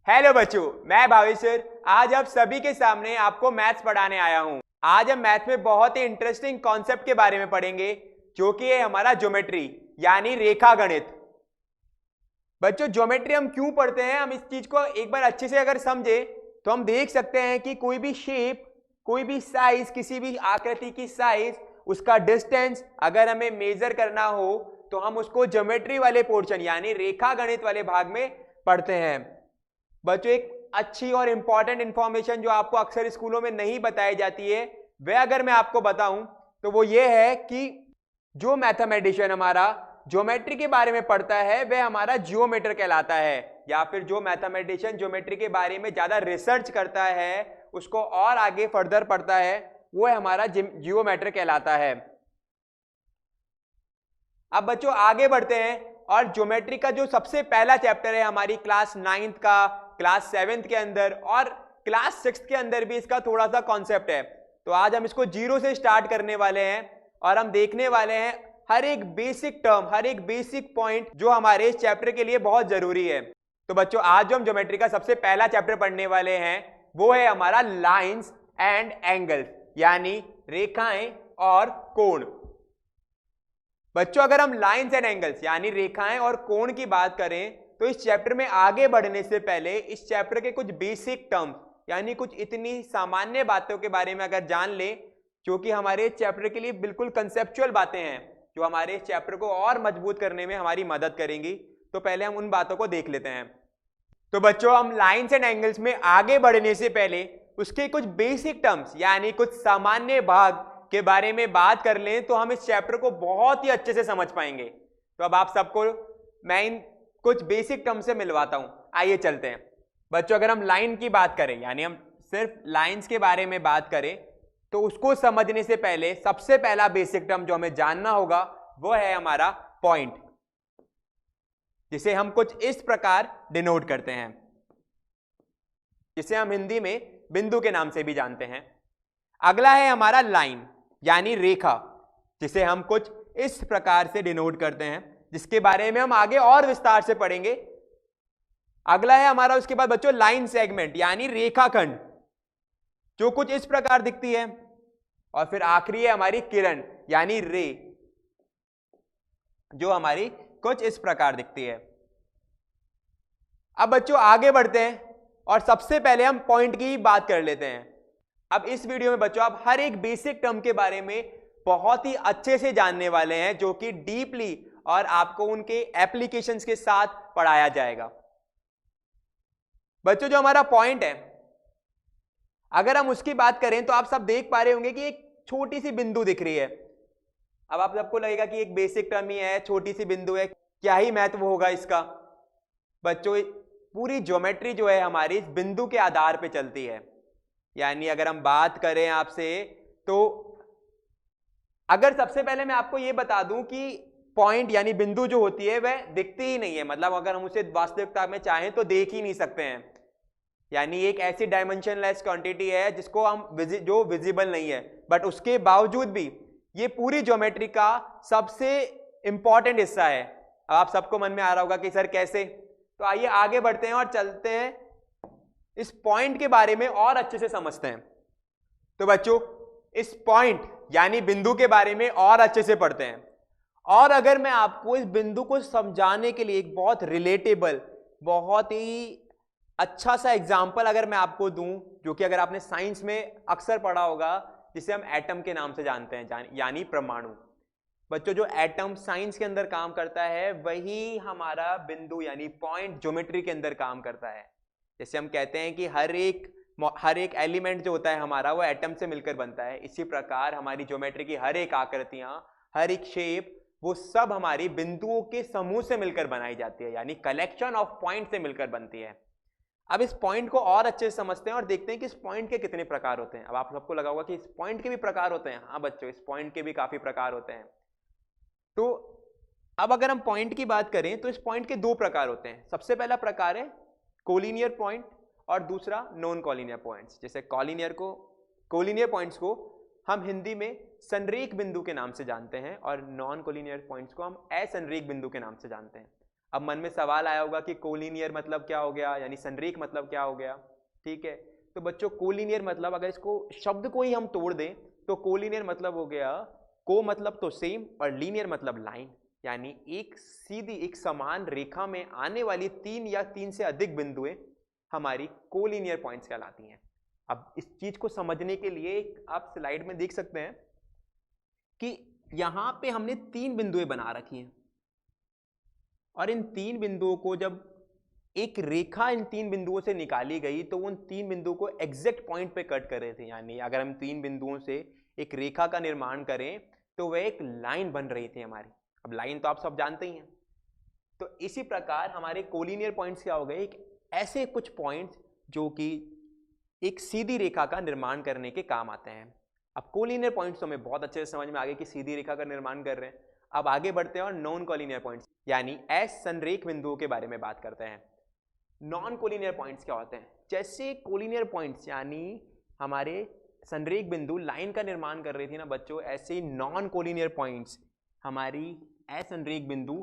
Hello बच्चों, मैं Bhavesh sir आज आप सभी के सामने आपको मैथ्स पढ़ाने आया हूं। आज हम मैथ में बहुत ही इंटरेस्टिंग कॉन्सेप्ट के बारे में पढ़ेंगे जो कि है हमारा ज्योमेट्री यानी रेखा गणित। बच्चों, ज्योमेट्री हम क्यों पढ़ते हैं, हम इस चीज को एक बार अच्छे से अगर समझे तो हम देख सकते हैं कि कोई भी शेप, कोई भी साइज, किसी भी आकृति की साइज, उसका डिस्टेंस अगर हमें मेजर करना हो तो हम उसको ज्योमेट्री वाले पोर्शन यानी रेखा गणित वाले भाग में पढ़ते हैं। बच्चों, एक अच्छी और इंपॉर्टेंट इंफॉर्मेशन जो आपको अक्सर स्कूलों में नहीं बताई जाती है वह अगर मैं आपको बताऊं तो वो ये है कि जो मैथमेटिशियन हमारा ज्योमेट्री के बारे में पढ़ता है वह हमारा जियोमेटर कहलाता है, या फिर जो मैथमेटिशियन ज्योमेट्री के बारे में ज्यादा रिसर्च करता है उसको और आगे फर्दर पढ़ता है वो है हमारा जियोमेटर कहलाता है। अब बच्चों आगे बढ़ते हैं और ज्योमेट्री का जो सबसे पहला चैप्टर है हमारी क्लास 9th का, क्लास 7th के अंदर और क्लास 6th के अंदर भी इसका थोड़ा सा कॉन्सेप्ट है। तो आज हम इसको जीरो से स्टार्ट करने वाले हैं और हम देखने वाले हैं हर एक बेसिक टर्म, हर एक बेसिक पॉइंट जो हमारे इस चैप्टर के लिए बहुत जरूरी है। तो बच्चों, आज जो हम ज्योमेट्री का सबसे पहला चैप्टर पढ़ने वाले हैं वो है हमारा लाइंस एंड एंगल्स यानी रेखाएं और कोण। बच्चों, अगर हम लाइंस एंड एंगल्स यानी रेखाएं और कोण की बात करें तो इस चैप्टर में आगे बढ़ने से पहले इस चैप्टर के कुछ बेसिक टर्म्स यानी कुछ इतनी सामान्य बातों के बारे में अगर जान लें जो कि हमारे चैप्टर के लिए बिल्कुल कंसेप्चुअल बातें हैं जो हमारे इस चैप्टर को और मजबूत करने में हमारी मदद करेंगी, तो पहले हम उन बातों को देख लेते हैं। तो बच्चों, हम लाइंस एंड एंगल्स में आगे बढ़ने से पहले उसके कुछ बेसिक टर्म्स यानी कुछ सामान्य भाग के बारे में बात कर लें तो हम इस चैप्टर को बहुत ही अच्छे से समझ पाएंगे। तो अब आप सबको मैं इन कुछ बेसिक टर्म से मिलवाता हूं, आइए चलते हैं। बच्चों, अगर हम लाइन की बात करें यानी हम सिर्फ लाइंस के बारे में बात करें तो उसको समझने से पहले सबसे पहला बेसिक टर्म जो हमें जानना होगा वो है हमारा पॉइंट, जिसे हम कुछ इस प्रकार डिनोट करते हैं, जिसे हम हिंदी में बिंदु के नाम से भी जानते हैं। अगला है हमारा लाइन यानी रेखा, जिसे हम कुछ इस प्रकार से डिनोट करते हैं, जिसके बारे में हम आगे और विस्तार से पढ़ेंगे। अगला है हमारा उसके बाद बच्चों लाइन सेगमेंट यानी रेखाखंड, जो कुछ इस प्रकार दिखती है। और फिर आखिरी है हमारी किरण यानी रे, जो हमारी कुछ इस प्रकार दिखती है। अब बच्चों आगे बढ़ते हैं और सबसे पहले हम पॉइंट की बात कर लेते हैं। अब इस वीडियो में बच्चों आप हर एक बेसिक टर्म के बारे में बहुत ही अच्छे से जानने वाले हैं जो कि डीपली और आपको उनके एप्लीकेशंस के साथ पढ़ाया जाएगा। बच्चों, जो हमारा पॉइंट है अगर हम उसकी बात करें तो आप सब देख पा रहे होंगे कि एक छोटी सी बिंदु दिख रही है। अब आप सबको लगेगा कि एक बेसिक टर्म ही है, छोटी सी बिंदु है, क्या ही महत्व होगा इसका। बच्चों, पूरी ज्योमेट्री जो है हमारी इस बिंदु के आधार पर चलती है। यानी अगर हम बात करें आपसे तो अगर सबसे पहले मैं आपको यह बता दूं कि पॉइंट यानी बिंदु जो होती है वह दिखती ही नहीं है, मतलब अगर हम उसे वास्तविकता में चाहें तो देख ही नहीं सकते हैं। यानी एक ऐसी डायमेंशनलेस क्वांटिटी है जिसको हम जो विजिबल नहीं है, बट उसके बावजूद भी ये पूरी ज्योमेट्री का सबसे इंपॉर्टेंट हिस्सा है। अब आप सबको मन में आ रहा होगा कि सर कैसे, तो आइए आगे बढ़ते हैं और चलते हैं इस पॉइंट के बारे में और अच्छे से समझते हैं। तो बच्चों, इस पॉइंट यानी बिंदु के बारे में और अच्छे से पढ़ते हैं। और अगर मैं आपको इस बिंदु को समझाने के लिए एक बहुत रिलेटेबल, बहुत ही अच्छा सा एग्जाम्पल अगर मैं आपको दूं, जो कि अगर आपने साइंस में अक्सर पढ़ा होगा, जिसे हम एटम के नाम से जानते हैं यानी परमाणु। बच्चों, जो एटम साइंस के अंदर काम करता है वही हमारा बिंदु यानी पॉइंट ज्योमेट्री के अंदर काम करता है। जैसे हम कहते हैं कि हर एक एलिमेंट जो होता है हमारा वो एटम से मिलकर बनता है, इसी प्रकार हमारी ज्योमेट्री की हर एक आकृतियां, हर एक शेप, वो सब हमारी बिंदुओं के समूह से मिलकर बनाई जाती है, यानी कलेक्शन ऑफ पॉइंट से मिलकर बनती है। अब इस पॉइंट को और अच्छे से समझते हैं और देखते हैं कि इस पॉइंट के कितने प्रकार होते हैं। अब आप सबको लगा होगा कि इस पॉइंट के भी प्रकार होते हैं। हाँ बच्चों, इस पॉइंट के भी काफी प्रकार होते हैं। तो अब अगर हम पॉइंट की बात करें तो इस पॉइंट के दो प्रकार होते हैं। सबसे पहला प्रकार है कोलिनियर पॉइंट और दूसरा नॉन कोलिनियर पॉइंट्स। जैसे कोलिनियर पॉइंट्स को हम हिंदी में संरेख बिंदु के नाम से जानते हैं और नॉन कोलिनियर पॉइंट्स को हम असंरेख बिंदु के नाम से जानते हैं। अब मन में सवाल आया होगा कि कोलिनियर मतलब क्या हो गया, यानी संरेख मतलब क्या हो गया। ठीक है, तो बच्चों कोलिनियर मतलब अगर इसको शब्द को ही हम तोड़ दें तो कोलिनियर मतलब हो गया, को मतलब तो सेम और लीनियर मतलब लाइन, यानी एक सीधी एक समान रेखा में आने वाली 3 या 3 से अधिक बिंदुएं हमारी कोलिनियर पॉइंट्स कहलाती हैं। अब इस चीज को समझने के लिए आप स्लाइड में देख सकते हैं कि यहां पे हमने 3 बिंदुएं बना रखी हैं और इन 3 बिंदुओं को जब एक रेखा इन 3 बिंदुओं से निकाली गई तो उन 3 बिंदुओं को एग्जैक्ट पॉइंट पे कट कर रहे थे, यानी अगर हम 3 बिंदुओं से एक रेखा का निर्माण करें तो वह एक लाइन बन रही थी हमारी। अब लाइन तो आप सब जानते ही हैं। तो इसी प्रकार हमारे कोलिनियर पॉइंट्स क्या हो गए, एक ऐसे कुछ पॉइंट्स जो कि एक सीधी रेखा का निर्माण करने के काम आते हैं। अब कोलिनियर पॉइंट्स तो हमें बहुत अच्छे से समझ में आ गए कि सीधी रेखा का निर्माण कर रहे हैं। अब आगे बढ़ते हैं और नॉन कोलिनियर पॉइंट्स यानी असंरेख बिंदुओं के बारे में बात करते हैं। नॉन कोलिनियर पॉइंट्स क्या होते हैं? जैसे कोलिनियर पॉइंट्स यानी हमारे संरेख बिंदु लाइन का निर्माण कर रही थी ना बच्चों, ऐसे ही नॉन कोलिनियर पॉइंट्स हमारी असंरेख बिंदु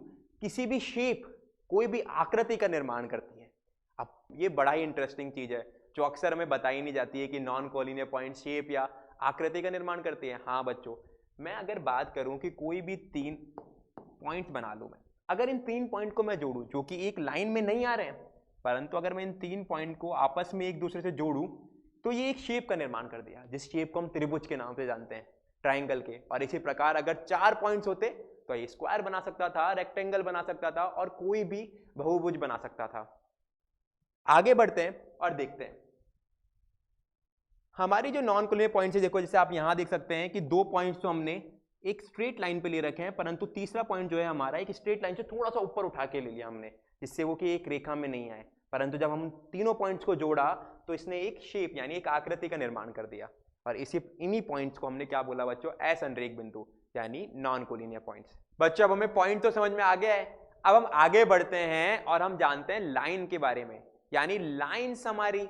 किसी भी शेप, कोई भी आकृति का निर्माण करती है। अब ये बड़ा ही इंटरेस्टिंग चीज है जो अक्सर हमें बताई नहीं जाती है कि नॉन कोलिनियर पॉइंट शेप या आकृति का निर्माण करती है। हाँ बच्चों, मैं अगर बात करूं कि कोई भी 3 पॉइंट बना लूं, मैं अगर इन 3 पॉइंट को मैं जोड़ूं जो कि एक लाइन में नहीं आ रहे हैं, परंतु अगर मैं इन 3 पॉइंट को आपस में एक दूसरे से जोड़ूं तो ये एक शेप का निर्माण कर दिया, जिस शेप को हम त्रिभुज के नाम से जानते हैं, ट्राइंगल के। और इसी प्रकार अगर 4 पॉइंट्स होते तो ये स्क्वायर बना सकता था, रेक्टेंगल बना सकता था और कोई भी बहुभुज बना सकता था। आगे बढ़ते हैं और देखते हैं हमारी जो नॉन कोलिनियर पॉइंट्स है। देखो जैसे आप यहां देख सकते हैं कि 2 पॉइंट्स तो हमने एक स्ट्रेट लाइन पे ले रखे हैं, परंतु तीसरा पॉइंट जो है हमारा एक स्ट्रेट लाइन से थोड़ा सा ऊपर उठा के ले लिया हमने, जिससे वो कि एक रेखा में नहीं आए। परंतु जब हम तीनों पॉइंट्स को जोड़ा तो इसने एक शेप यानी एक आकृति का निर्माण कर दिया। और इन्हीं पॉइंट्स को हमने क्या बोला बच्चों? असंरेख बिंदु यानी नॉन कोलिनियर पॉइंट्स। बच्चों अब हमें पॉइंट तो समझ में आ गया है, अब हम आगे बढ़ते हैं और हम जानते हैं लाइन के बारे में। यानी लाइन्स हमारी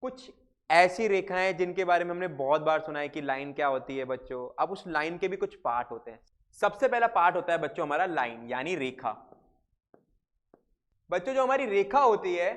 कुछ ऐसी रेखाएं जिनके बारे में हमने बहुत बार सुना है कि लाइन क्या होती है बच्चों। अब उस लाइन के भी कुछ पार्ट होते हैं। सबसे पहला पार्ट होता है बच्चों हमारा लाइन यानी रेखा। बच्चों जो हमारी रेखा होती है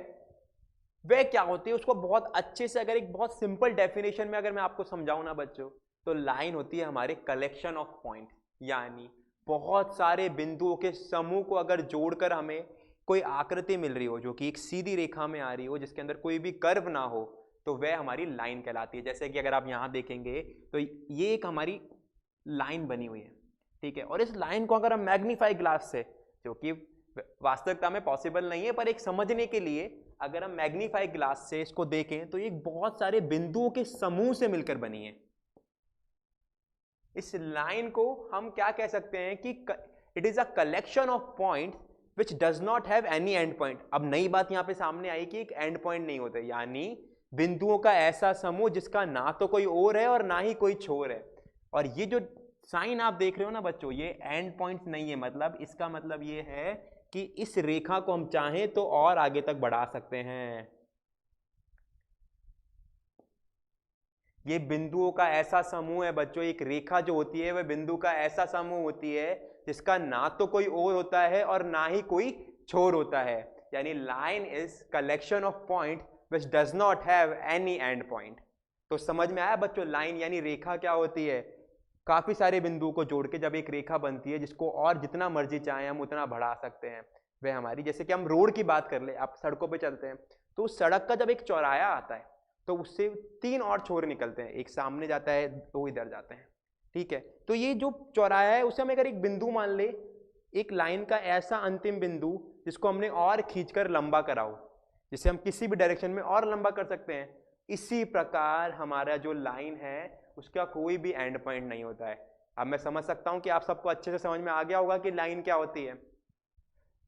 वह क्या होती है, उसको बहुत अच्छे से अगर एक बहुत सिंपल डेफिनेशन में अगर मैं आपको समझाऊं ना बच्चों, तो लाइन होती है हमारे कलेक्शन ऑफ पॉइंट, यानी बहुत सारे बिंदुओं के समूह को अगर जोड़कर हमें कोई आकृति मिल रही हो जो कि एक सीधी रेखा में आ रही हो, जिसके अंदर कोई भी कर्व ना हो, तो वह हमारी लाइन कहलाती है। जैसे कि अगर आप यहां देखेंगे तो ये एक हमारी लाइन बनी हुई है, ठीक है। और इस लाइन को अगर हम मैग्नीफाई ग्लास से, जो कि वास्तविकता में पॉसिबल नहीं है, पर एक समझने के लिए अगर हम मैग्नीफाई ग्लास से इसको देखें तो ये बहुत सारे बिंदुओं के समूह से मिलकर बनी है। इस लाइन को हम क्या कह सकते हैं कि it is a collection of points which does not have any and point. अब नई बात यहां पे सामने आई कि एक एंड पॉइंट नहीं होता, यानी बिंदुओं का ऐसा समूह जिसका ना तो कोई ओर है और ना ही कोई छोर है। और ये जो साइन आप देख रहे हो ना बच्चों, ये एंड पॉइंट नहीं है, मतलब इसका मतलब ये है कि इस रेखा को हम चाहें तो और आगे तक बढ़ा सकते हैं। ये बिंदुओं का ऐसा समूह है बच्चों। एक रेखा जो होती है वह बिंदु का ऐसा समूह होती है जिसका ना तो कोई ओर होता है और ना ही कोई छोर होता है। यानी line is collection of point which does not have any end point। तो समझ में आया बच्चों, लाइन यानी रेखा क्या होती है? काफी सारे बिंदुओं को जोड़ के जब एक रेखा बनती है जिसको और जितना मर्जी चाहे हम उतना बढ़ा सकते हैं, वह हमारी। जैसे कि हम रोड की बात कर ले, आप सड़कों पे चलते हैं तो उस सड़क का जब एक चौराया आता है तो उससे 3 और छोर निकलते हैं, एक सामने जाता है, 2 इधर जाते हैं, ठीक है। तो ये जो चौराया है उसे हम अगर एक बिंदु मान ले, एक लाइन का ऐसा अंतिम बिंदु जिसको हमने और खींचकर लंबा कराओ, जिसे हम किसी भी डायरेक्शन में और लंबा कर सकते हैं। इसी प्रकार हमारा जो लाइन है उसका कोई भी एंड पॉइंट नहीं होता है। अब मैं समझ सकता हूं कि आप सबको अच्छे से समझ में आ गया होगा कि लाइन क्या होती है।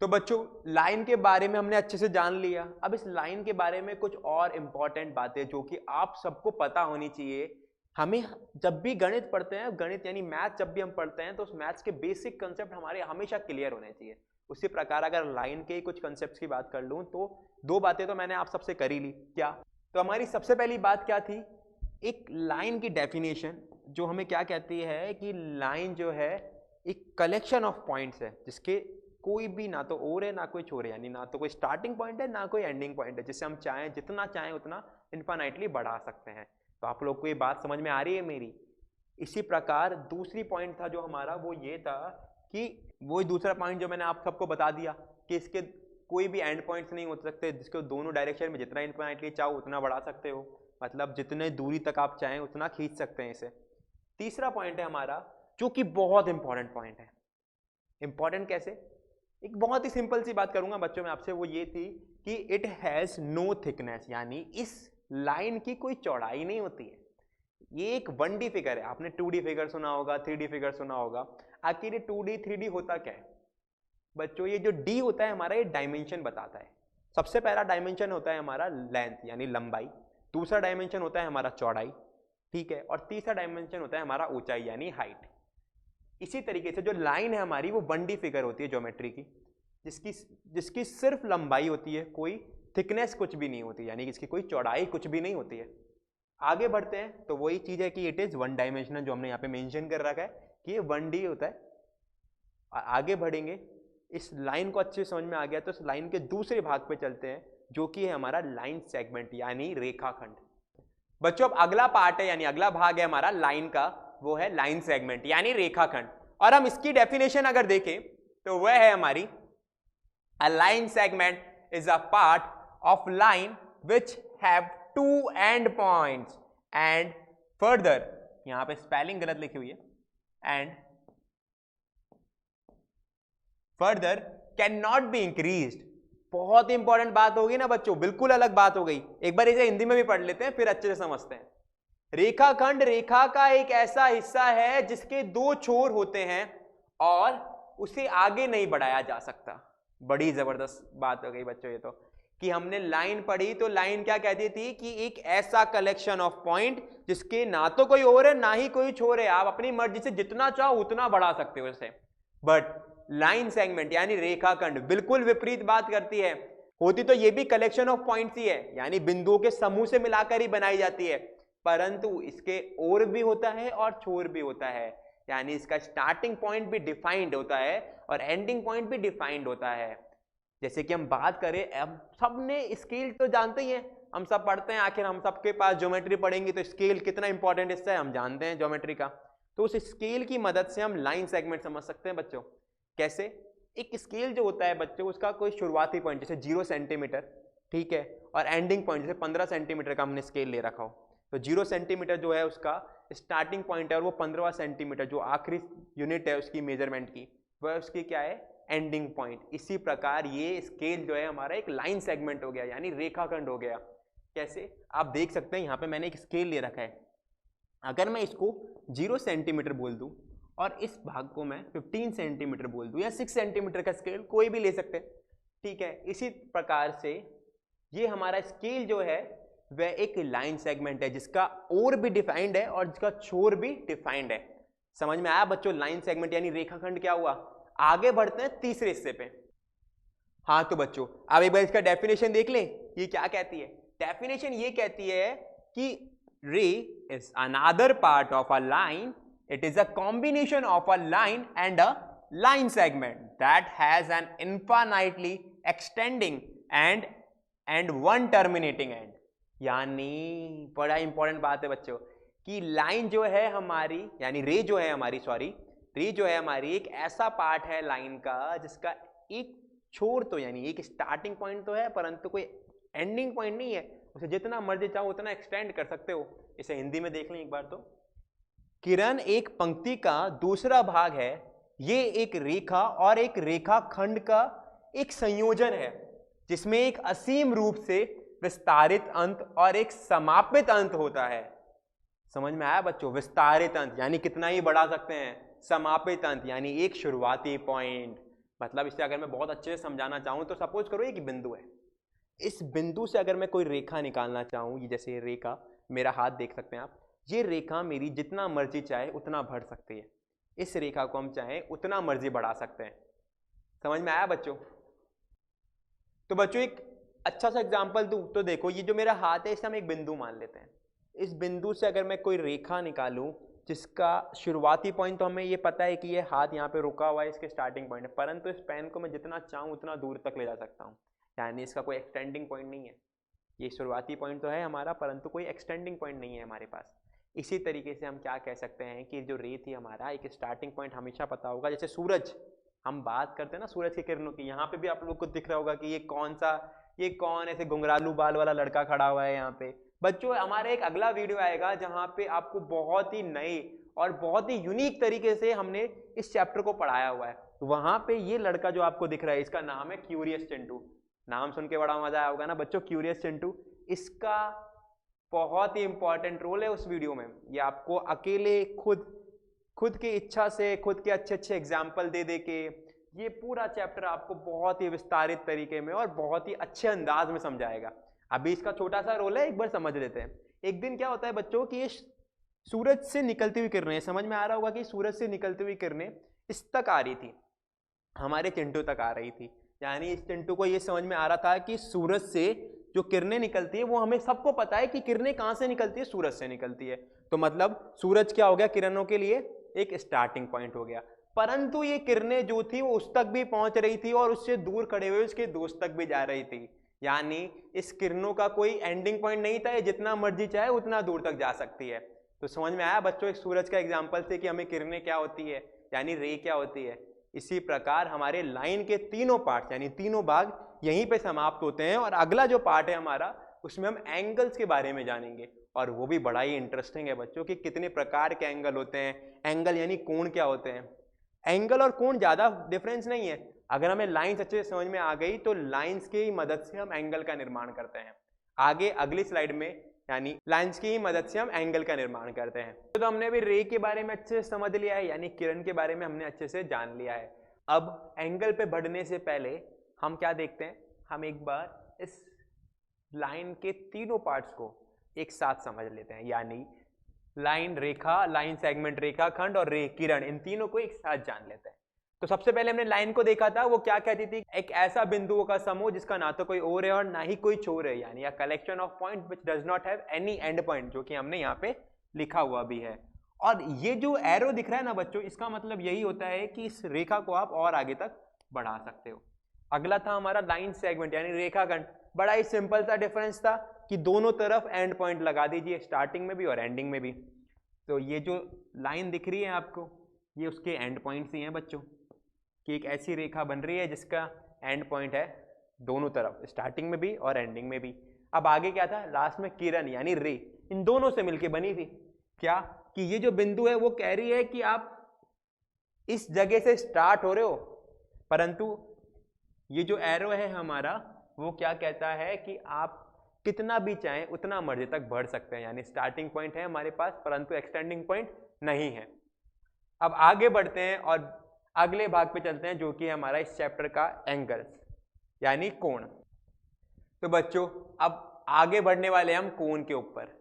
तो बच्चों लाइन के बारे में हमने अच्छे से जान लिया। अब इस लाइन के बारे में कुछ और इंपॉर्टेंट बातें जो कि आप सबको पता होनी चाहिए। हमें जब भी गणित पढ़ते हैं, गणित यानी मैथ जब भी हम पढ़ते हैं, तो उस मैथ्स के बेसिक कंसेप्ट हमारे हमेशा क्लियर होने चाहिए। उसी प्रकार अगर लाइन के कुछ कंसेप्ट्स की बात कर लूं तो 2 बातें तो मैंने आप सबसे कर ही ली। क्या? तो हमारी सबसे पहली बात क्या थी? एक लाइन की डेफिनेशन जो हमें क्या कहती है कि लाइन जो है एक कलेक्शन ऑफ पॉइंट्स है जिसके कोई भी ना तो और है ना कोई छोर है, यानी ना तो कोई स्टार्टिंग पॉइंट है ना कोई एंडिंग पॉइंट है, जिससे हम चाहें जितना चाहें उतना इन्फिनाइटली बढ़ा सकते हैं। तो आप लोग को ये बात समझ में आ रही है मेरी। इसी प्रकार दूसरी पॉइंट था जो हमारा वो ये था कि वो दूसरा पॉइंट जो मैंने आप सबको बता दिया कि इसके कोई भी एंड पॉइंट्स नहीं हो सकते, जिसको दोनों डायरेक्शन में जितना इन्फिनाइटली चाहो उतना बढ़ा सकते हो, मतलब जितने दूरी तक आप चाहें उतना खींच सकते हैं इसे। तीसरा पॉइंट है हमारा जो कि बहुत इंपॉर्टेंट पॉइंट है। इंपॉर्टेंट कैसे? एक बहुत ही सिंपल सी बात करूंगा बच्चों में आपसे, वो ये थी कि इट हैज नो थिकनेस, यानी इस लाइन की कोई चौड़ाई नहीं होती है। ये एक 1D फिगर है। आपने 2D फिगर सुना होगा, 3D फिगर सुना होगा। आखिर ये 2D 3D होता क्या है बच्चों? ये जो D होता है हमारा, ये डायमेंशन बताता है। सबसे पहला डायमेंशन होता है हमारा लेंथ यानी लंबाई, दूसरा डायमेंशन होता है हमारा चौड़ाई, ठीक है, और तीसरा डायमेंशन होता है हमारा ऊंचाई यानी हाइट। इसी तरीके से जो लाइन है हमारी वो 1D फिगर होती है ज्योमेट्री की, जिसकी सिर्फ लंबाई होती है, कोई थिकनेस कुछ भी नहीं होती, यानी इसकी कोई चौड़ाई कुछ भी नहीं होती है। आगे बढ़ते हैं तो वही चीज है कि इट इज 1 डायमेंशनल, जो हमने यहाँ पे मेंशन कर रखा है कि ये 1D होता है। आगे बढ़ेंगे, इस लाइन को अच्छे से समझ में आ गया तो इस लाइन के दूसरे भाग पे चलते हैं जो कि है हमारा लाइन सेगमेंट यानी रेखाखंड। बच्चों अब अगला पार्ट है यानी अगला भाग है हमारा लाइन का, वो है लाइन सेगमेंट यानी रेखाखंड। और हम इसकी डेफिनेशन अगर देखें तो वह है हमारी a line segment is a part of line which have 2 and points and further, यहां पे स्पेलिंग गलत लिखी हुई है, and further can not be increased. बहुत इंपॉर्टेंट बात होगी ना बच्चों, बिल्कुल अलग बात हो गई। एक बार इसे हिंदी में भी पढ़ लेते हैं फिर अच्छे से समझते हैं। रेखाखंड रेखा का एक ऐसा हिस्सा है जिसके 2 छोर होते हैं और उसे आगे नहीं बढ़ाया जा सकता। बड़ी जबरदस्त बात हो गई बच्चों ये तो, कि हमने लाइन पढ़ी तो लाइन क्या कहती थी कि एक ऐसा कलेक्शन ऑफ पॉइंट जिसके ना तो कोई और है ना ही कोई छोर है, आप अपनी मर्जी से जितना चाहो उतना बढ़ा सकते हो इसे। बट लाइन सेगमेंट यानी रेखाखंड बिल्कुल विपरीत बात करती है। होती तो ये भी कलेक्शन ऑफ पॉइंट्स ही है, यानी बिंदुओं के समूह से मिलाकर ही बनाई जाती है, परंतु इसके ओर भी होता है और छोर भी होता है, यानी इसका स्टार्टिंग पॉइंट भी डिफाइंड होता है और एंडिंग पॉइंट भी डिफाइंड होता है। जैसे कि हम बात करें, अब सबने स्केल तो जानते ही हैं, हम सब पढ़ते हैं, आखिर हम सबके पास ज्योमेट्री पढ़ेंगे तो स्केल कितना इंपॉर्टेंट हिस्सा है हम जानते हैं ज्योमेट्री का। तो उस स्केल की मदद से हम लाइन सेगमेंट समझ सकते हैं बच्चों। कैसे? एक स्केल जो होता है बच्चों, उसका कोई शुरुआती पॉइंट जैसे 0 सेंटीमीटर, ठीक है, और एंडिंग पॉइंट जैसे 15 सेंटीमीटर का हमने स्केल ले रखा हो, तो 0 सेंटीमीटर जो है उसका स्टार्टिंग पॉइंट है और वो 15वां सेंटीमीटर जो आखिरी यूनिट है उसकी मेजरमेंट की, वह उसकी क्या है? Ending point. इसी प्रकार ये स्केल जो है हमारा एक लाइन सेगमेंट हो गया यानी रेखाखंड हो गया। कैसे? आप देख सकते हैं यहाँ पे मैंने एक स्केल ले रखा है, अगर मैं इसको 0 सेंटीमीटर बोल दूं और इस भाग को मैं 15 सेंटीमीटर बोल दूं या 6 सेंटीमीटर का स्केल कोई भी ले सकते हैं, ठीक है। इसी प्रकार से ये हमारा स्केल जो है वह एक लाइन सेगमेंट है जिसका ओर भी डिफाइंड है और जिसका छोर भी डिफाइंड है। समझ में आया बच्चों लाइन सेगमेंट यानी रेखाखंड क्या हुआ? आगे बढ़ते हैं तीसरे हिस्से पे। हाँ तो बच्चों अब एक बार इसका डेफिनेशन देख लें, ये क्या कहती है? डेफिनेशन ये कहती है कि रे is another part of a line, it is a combination of a line and a line segment that has an infinitely extending and one terminating end। यानी बड़ा इंपॉर्टेंट बात है बच्चों कि लाइन जो है हमारी यानी रे जो है हमारी, सॉरी, रे जो है हमारी एक ऐसा पार्ट है लाइन का जिसका एक छोर तो यानी एक स्टार्टिंग पॉइंट तो है परंतु कोई एंडिंग पॉइंट नहीं है, उसे जितना मर्जी चाहो उतना एक्सटेंड कर सकते हो। इसे हिंदी में देख लें एक बार तो, किरण एक पंक्ति का दूसरा भाग है, ये एक रेखा और एक रेखाखंड का एक संयोजन है जिसमें एक असीम रूप से विस्तारित अंत और एक समापित अंत होता है। समझ में आया बच्चों? विस्तारित अंत यानी कितना ही बढ़ा सकते हैं, समापित अंत यानी एक शुरुआती पॉइंट। मतलब इसे अगर मैं बहुत अच्छे से समझाना चाहूं तो सपोज करो एक बिंदु है, इस बिंदु से अगर मैं कोई रेखा निकालना चाहूं, ये जैसे रेखा, मेरा हाथ देख सकते हैं आप, ये रेखा मेरी जितना मर्जी चाहे उतना बढ़ सकती है, इस रेखा को हम चाहें उतना मर्जी बढ़ा सकते हैं। समझ में आया बच्चों? तो बच्चों एक अच्छा सा एग्जांपल दूं तो देखो, ये जो मेरा हाथ है इसे हम एक बिंदु मान लेते हैं। इस बिंदु से अगर मैं कोई रेखा निकालूं जिसका शुरुआती पॉइंट तो हमें ये पता है कि ये हाथ यहाँ पे रुका हुआ है, इसके स्टार्टिंग पॉइंट है, परंतु इस पेन को मैं जितना चाहूँ उतना दूर तक ले जा सकता हूँ, यानी इसका कोई एक्सटेंडिंग पॉइंट नहीं है। ये शुरुआती पॉइंट तो है हमारा, परंतु कोई एक्सटेंडिंग पॉइंट नहीं है हमारे पास। इसी तरीके से हम क्या कह सकते हैं कि जो रे थी हमारा, एक स्टार्टिंग पॉइंट हमेशा पता होगा। जैसे सूरज, हम बात करते हैं ना सूरज की किरणों की, यहाँ पे भी आप लोग को दिख रहा होगा कि ये कौन ऐसे घुंघरालू बाल वाला लड़का खड़ा हुआ है यहाँ पे। बच्चों हमारा एक अगला वीडियो आएगा जहाँ पे आपको बहुत ही नए और बहुत ही यूनिक तरीके से हमने इस चैप्टर को पढ़ाया हुआ है। तो वहां पे ये लड़का जो आपको दिख रहा है, इसका नाम है क्यूरियस चिंटू। नाम सुन के बड़ा मजा आया होगा ना बच्चों, क्यूरियस चिंटू। इसका बहुत ही इंपॉर्टेंट रोल है उस वीडियो में। ये आपको अकेले खुद की इच्छा से खुद के अच्छे एग्जाम्पल दे के ये पूरा चैप्टर आपको बहुत ही विस्तारित तरीके में और बहुत ही अच्छे अंदाज में समझाएगा। अभी इसका छोटा सा रोल है, एक बार समझ लेते हैं। एक दिन क्या होता है बच्चों कि ये सूरज से निकलती हुई किरणें, समझ में आ रहा होगा कि सूरज से निकलती हुई किरणें इस तक आ रही थी, हमारे चिंटू तक आ रही थी। यानी इस चिंटू को ये समझ में आ रहा था कि सूरज से जो किरणें निकलती है, वो हमें सबको पता है कि किरणें कहाँ से निकलती है, सूरज से निकलती है। तो मतलब सूरज क्या हो गया, किरणों के लिए एक स्टार्टिंग पॉइंट हो गया। परंतु ये किरणें जो थी वो उस तक भी पहुंच रही थी और उससे दूर खड़े हुए उसके दोस्त तक भी जा रही थी। यानी इस किरणों का कोई एंडिंग पॉइंट नहीं था, ये जितना मर्जी चाहे उतना दूर तक जा सकती है। तो समझ में आया बच्चों इस सूरज का एग्जाम्पल से कि हमें किरणें क्या होती है, यानी रे क्या होती है। इसी प्रकार हमारे लाइन के तीनों पार्ट यानी तीनों भाग यहीं पे समाप्त होते हैं और अगला जो पार्ट है हमारा, उसमें हम एंगल्स के बारे में जानेंगे। और वो भी बड़ा ही इंटरेस्टिंग है बच्चों कि कितने प्रकार के एंगल होते हैं। एंगल यानी कोण क्या होते हैं। एंगल और कोण ज़्यादा डिफरेंस नहीं है। अगर हमें लाइंस अच्छे से समझ में आ गई तो लाइंस की मदद से हम एंगल का निर्माण करते हैं। आगे अगली स्लाइड में यानी लाइंस की मदद से हम एंगल का निर्माण करते हैं। तो हमने अभी रे के बारे में अच्छे से समझ लिया है, यानी किरण के बारे में हमने अच्छे से जान लिया है। अब एंगल पे बढ़ने से पहले हम क्या देखते हैं, हम एक बार इस लाइन के तीनों पार्ट्स को एक साथ समझ लेते हैं। यानी लाइन रेखा, लाइन सेगमेंट रेखाखंड और रे किरण, इन तीनों को एक साथ जान लेते हैं। तो सबसे पहले हमने लाइन को देखा था, वो क्या कहती थी, एक ऐसा बिंदुओं का समूह जिसका ना तो कोई ओर है और ना ही कोई छोर है, यानी a collection of point which does not have any and point, जो कि हमने यहाँ पे लिखा हुआ भी है। और ये जो एरो दिख रहा है ना बच्चों, इसका मतलब यही होता है कि इस रेखा को आप और आगे तक बढ़ा सकते हो। अगला था हमारा लाइन सेगमेंट यानी रेखाखंड। बड़ा ही सिंपल सा डिफरेंस था कि दोनों तरफ एंड पॉइंट लगा दीजिए, स्टार्टिंग में भी और एंडिंग में भी। तो ये जो लाइन दिख रही है आपको, ये उसके एंड पॉइंट्स ही हैं बच्चों, कि एक ऐसी रेखा बन रही है जिसका एंड पॉइंट है दोनों तरफ, स्टार्टिंग में भी और एंडिंग में भी। अब आगे क्या था, लास्ट में किरण यानी रे, इन दोनों से मिलके बनी थी। क्या कि ये जो बिंदु है वो कह रही है कि आप इस जगह से स्टार्ट हो रहे हो, परंतु ये जो एरो है हमारा वो क्या कहता है कि आप कितना भी चाहें उतना मर्जी तक बढ़ सकते हैं। यानी स्टार्टिंग पॉइंट है हमारे पास परंतु एक्सटेंडिंग पॉइंट नहीं है। अब आगे बढ़ते हैं और अगले भाग पे चलते हैं, जो कि हमारा इस चैप्टर का एंगल्स यानी कोण। तो बच्चों अब आगे बढ़ने वाले हम कोण के ऊपर।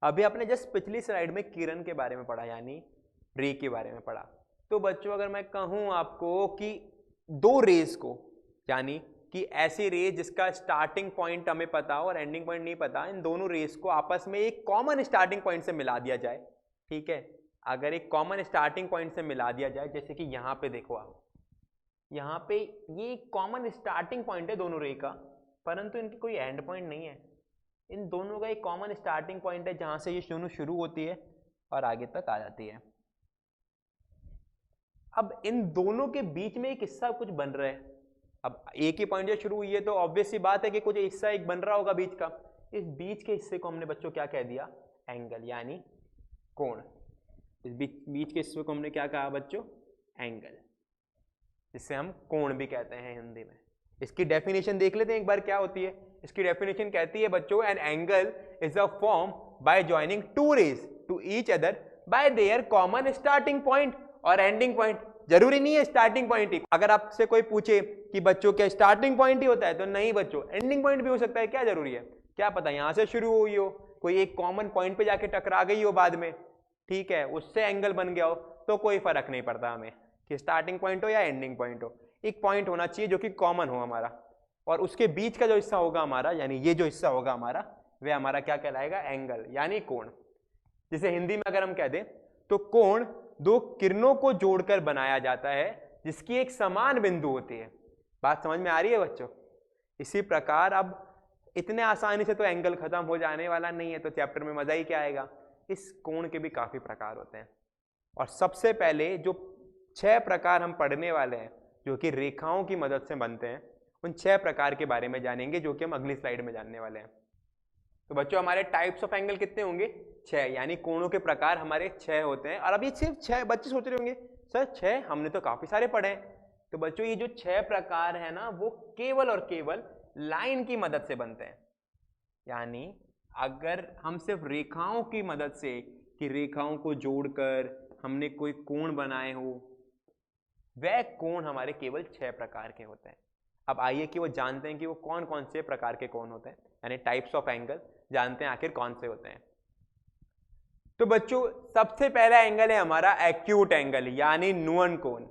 अभी आपने जस्ट पिछली स्लाइड में किरण के बारे में पढ़ा, यानी रे के बारे में पढ़ा। तो बच्चों अगर मैं कहूं आपको कि दो रेज को, यानी कि ऐसी रेज जिसका स्टार्टिंग पॉइंट हमें पता हो और एंडिंग पॉइंट नहीं पता, इन दोनों रेज को आपस में एक कॉमन स्टार्टिंग पॉइंट से मिला दिया जाए, ठीक है। अगर एक कॉमन स्टार्टिंग पॉइंट से मिला दिया जाए, जैसे कि यहाँ पे देखो आप, यहाँ पे ये कॉमन स्टार्टिंग पॉइंट है दोनों रे का, परंतु इनकी कोई एंड पॉइंट नहीं है। इन दोनों का एक कॉमन स्टार्टिंग पॉइंट है जहाँ से ये दोनों शुरू होती है और आगे तक आ जाती है। अब इन दोनों के बीच में एक हिस्सा कुछ बन रहा है। अब एक ही पॉइंट से शुरू हुई है तो ऑब्वियस सी बात है कि कुछ हिस्सा एक बन रहा होगा बीच का। इस बीच के हिस्से को हमने बच्चों क्या कह दिया, एंगल यानी कोण। इस बीच के हिस्से को हमने क्या कहा बच्चों, एंगल, जिसे हम कोण भी कहते हैं हिंदी में। इसकी डेफिनेशन देख लेते हैं एक बार क्या होती है। इसकी डेफिनेशन कहती है बच्चों, an angle is a form by joining two rays to each other by their common starting point और एंडिंग पॉइंट। जरूरी नहीं है स्टार्टिंग पॉइंट ही। अगर आपसे कोई पूछे कि बच्चों क्या स्टार्टिंग पॉइंट ही होता है, तो नहीं बच्चों, एंडिंग पॉइंट भी हो सकता है। क्या जरूरी है, क्या पता यहां से शुरू हुई हो, कोई एक कॉमन पॉइंट पे जाके टकरा गई हो बाद में, ठीक है, उससे एंगल बन गया हो, तो कोई फर्क नहीं पड़ता हमें कि स्टार्टिंग पॉइंट हो या एंडिंग पॉइंट हो। एक पॉइंट होना चाहिए जो कि कॉमन हो हमारा, और उसके बीच का जो हिस्सा होगा हमारा, यानी ये जो हिस्सा होगा हमारा, वह हमारा क्या कहलाएगा, एंगल यानी कोण। जिसे हिंदी में अगर हम कह दें तो कोण दो किरणों को जोड़कर बनाया जाता है जिसकी एक समान बिंदु होती है। बात समझ में आ रही है बच्चों? इसी प्रकार अब इतने आसानी से तो एंगल खत्म हो जाने वाला नहीं है, तो चैप्टर में मजा ही क्या आएगा। इस कोण के भी काफी प्रकार होते हैं और सबसे पहले जो 6 प्रकार हम पढ़ने वाले हैं जो कि रेखाओं की मदद से बनते हैं, उन 6 प्रकार के बारे में जानेंगे जो कि हम अगली स्लाइड में जानने वाले हैं। तो बच्चों हमारे टाइप्स ऑफ एंगल कितने होंगे? 6, यानी कोणों के प्रकार हमारे 6 होते हैं। और अब ये सिर्फ 6, बच्चे सोच रहे होंगे सर 6, हमने तो काफी सारे पढ़े हैं। तो बच्चों ये जो 6 प्रकार है ना, वो केवल और केवल लाइन की मदद से बनते हैं। यानी अगर हम सिर्फ रेखाओं की मदद से, कि रेखाओं को जोड़कर हमने कोई कोण बनाए हो, वह कोण हमारे केवल 6 प्रकार के होते हैं। अब आइए कि वो जानते हैं कि वो कौन कौन से प्रकार के कोण होते हैं, यानी टाइप्स ऑफ एंगल जानते हैं आखिर कौन से होते हैं। तो बच्चों सबसे पहला एंगल है हमारा एक्यूट एंगल, यानी नुअन कोण।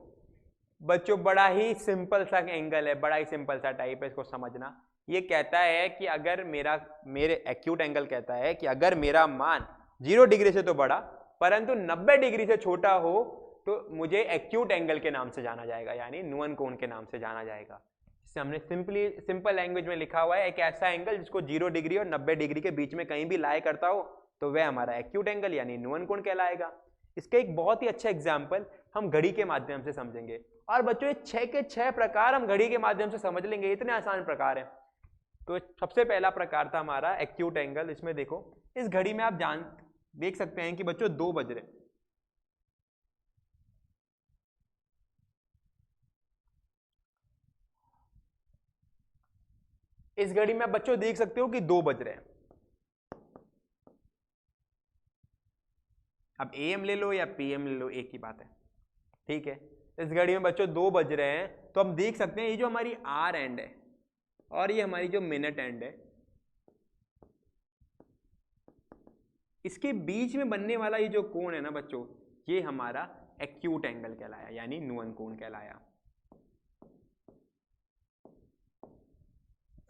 बच्चों बड़ा ही सिंपल सा एंगल है, बड़ा ही सिंपल सा टाइप है, इसको समझना। ये कहता है कि अगर मेरे एक्यूट एंगल कहता है कि अगर मेरा मान 0 डिग्री से तो बड़ा परंतु 90 डिग्री से छोटा हो तो मुझे एक्यूट एंगल के नाम से जाना जाएगा, यानी नुअन कोण के नाम से जाना जाएगा। जिसे हमने सिंपल लैंग्वेज में लिखा हुआ है, एक ऐसा एंगल जिसको 0 डिग्री और 90 डिग्री के बीच में कहीं भी लाई करता हो तो वह हमारा एक्यूट एंगल यानी नुअन कोण कहलाएगा। इसका एक बहुत ही अच्छा एग्जाम्पल हम घड़ी के माध्यम से समझेंगे। और बच्चों ये 6 के 6 प्रकार हम घड़ी के माध्यम से समझ लेंगे, इतने आसान प्रकार हैं। तो सबसे पहला प्रकार था हमारा एक्यूट एंगल। इसमें देखो इस घड़ी में आप देख सकते हैं कि बच्चों 2 बज रहे। इस घड़ी में आप बच्चों देख सकते हो कि 2 बज रहे हैं। अब एएम ले लो या पीएम ले लो, एक ही बात है, ठीक है। इस घड़ी में बच्चों 2 बज रहे हैं, तो हम देख सकते हैं ये जो हमारी आर एंड है और ये हमारी जो मिनट एंड है, इसके बीच में बनने वाला ये जो कोण है ना बच्चों, ये हमारा एक्यूट एंगल कहलाया, यानी नुअन कोण कहलाया।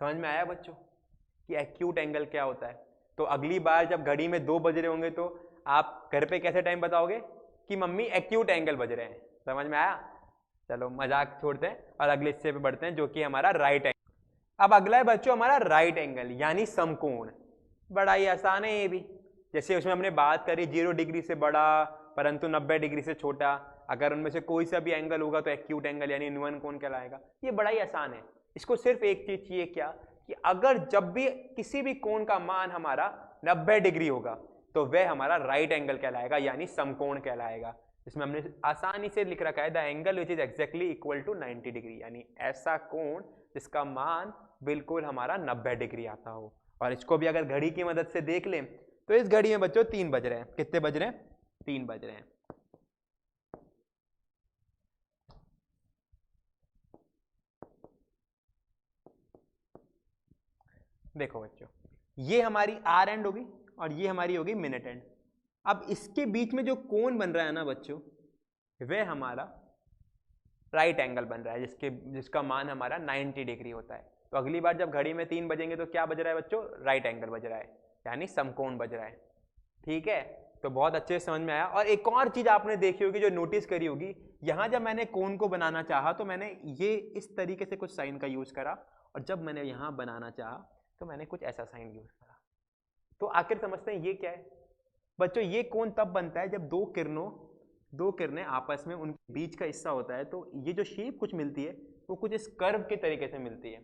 समझ में आया बच्चों कि एक्यूट एंगल क्या होता है? तो अगली बार जब घड़ी में 2 बज रहे होंगे तो आप घर पे कैसे टाइम बताओगे कि मम्मी एक्यूट एंगल बज रहे हैं। समझ में आया? चलो मजाक छोड़ते हैं और अगले हिस्से पे बढ़ते हैं जो कि हमारा राइट एंगल। अब अगला है बच्चों हमारा राइट एंगल यानी समकोण। बड़ा ही आसान है ये भी। जैसे उसमें हमने बात करी 0 डिग्री से बड़ा परंतु 90 डिग्री से छोटा, अगर उनमें से कोई सा भी एंगल होगा तो एक्यूट एंगल यानी नुअन कोण कहलाएगा। ये बड़ा ही आसान है। इसको सिर्फ एक चीज चाहिए, क्या कि अगर जब भी किसी भी कोण का मान हमारा 90 डिग्री होगा तो वह हमारा राइट एंगल कहलाएगा यानी समकोण कहलाएगा। इसमें हमने आसानी से लिख रखा है the angle which is exactly equal to 90 degree, यानी ऐसा कोण जिसका मान बिल्कुल हमारा 90 डिग्री आता हो। और इसको भी अगर घड़ी की मदद से देख लें तो इस घड़ी में बच्चों 3 बज रहे हैं। कितने बज रहे हैं? 3 बज रहे हैं। देखो बच्चों ये हमारी आर एंड होगी और ये हमारी होगी मिनट एंड। अब इसके बीच में जो कोण बन रहा है ना बच्चों, वह हमारा राइट एंगल बन रहा है जिसका मान हमारा 90 डिग्री होता है। तो अगली बार जब घड़ी में 3 बजेंगे तो क्या बज रहा है बच्चों? राइट एंगल बज रहा है यानी समकोण बज रहा है। ठीक है, तो बहुत अच्छे से समझ में आया। और एक और चीज आपने देखी होगी जो नोटिस करी होगी, यहां जब मैंने कोण को बनाना चाहा तो मैंने ये इस तरीके से कुछ साइन का यूज करा और जब मैंने यहां बनाना चाहा तो मैंने कुछ ऐसा साइन यूज करा। तो आखिर समझते हैं ये क्या है बच्चों? ये कोण तब बनता है जब दो किरणें आपस में उनके बीच का हिस्सा होता है तो ये जो शेप कुछ मिलती है वो कुछ इस कर्व के तरीके से मिलती है।